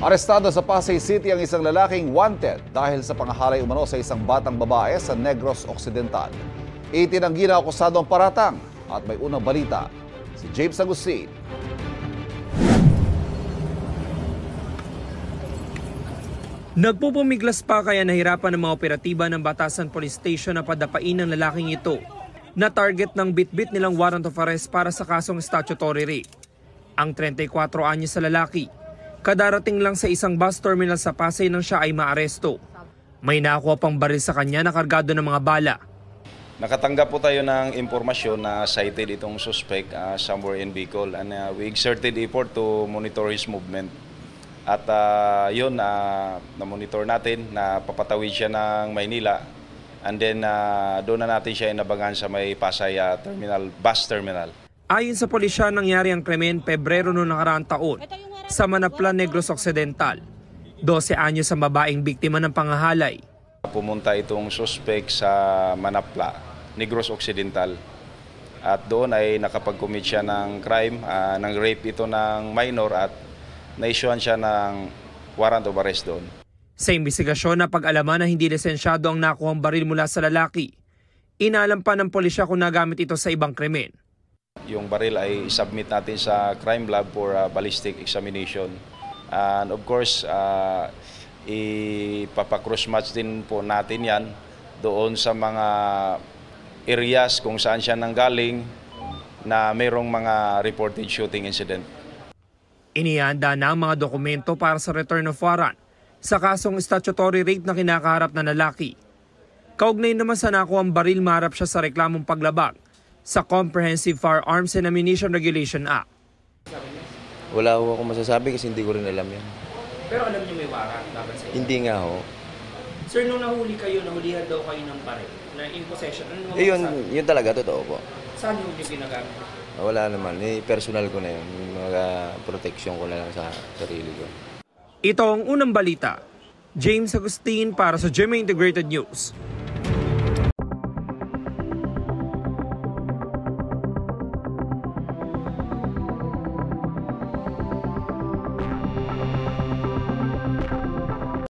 Arestado sa Pasay City ang isang lalaking wanted dahil sa pangahalay umano sa isang batang babae sa Negros Occidental. Itinanggi na akusado ang paratang at may unang balita si James Agustin. Nagpupumiglas pa kaya nahirapan ng mga operatiba ng Batasan Police Station na padapain ng lalaking ito na target ng bitbit nilang warrant of arrest para sa kasong statutory rape. Ang 34 anyos sa lalaki, kadarating lang sa isang bus terminal sa Pasay nang siya ay maaresto. May nakuha pang baril sa kanya na kargado ng mga bala. Nakatanggap po tayo ng impormasyon na cited itong suspect somewhere in Bicol, and we exerted effort to monitor his movement. At yun, na-monitor natin na papatawid siya ng Maynila, and then doon na natin siya inabangan sa may Pasay terminal, bus terminal. Ayon sa pulisya, nangyari ang krimen Pebrero noong nakaraang taon sa Manapla, Negros Occidental. 12 anyos ang babaeng biktima ng pangahalay. Pumunta itong suspect sa Manapla, Negros Occidental. At doon ay nakapag-commit siya ng crime, ng rape ito ng minor, at na-issuean siya ng warrant of arrest doon. Sa imbestigasyon na pag-alaman na hindi lisensyado ang nakuhang baril mula sa lalaki, inalam pa ng pulisya kung nagamit ito sa ibang krimen. Yung baril ay submit natin sa crime lab for ballistic examination. And of course, ipapakross-match din po natin yan doon sa mga areas kung saan siya nanggaling na mayroong mga reported shooting incident. Inihanda na ang mga dokumento para sa return of warrant sa kasong statutory rape na kinakaharap na lalaki. Kaugnay naman sa nakuhang baril, maharap siya sa reklamong paglabag sa Comprehensive Firearms and Ammunition Regulation Act. Wala ho ako masasabi kasi hindi ko rin alam yan. Pero alam niyo may warrant laban sa inyo? Hindi nga ho. Sir, nung nahulihan daw kayo ng baril na in possession, ano Yun talaga, totoo po. Saan yung ginagamit? Wala naman, personal ko na yun. Mga protection ko na lang sa sarili ko. Ito ang unang balita. James Agustin para sa GMA Integrated News.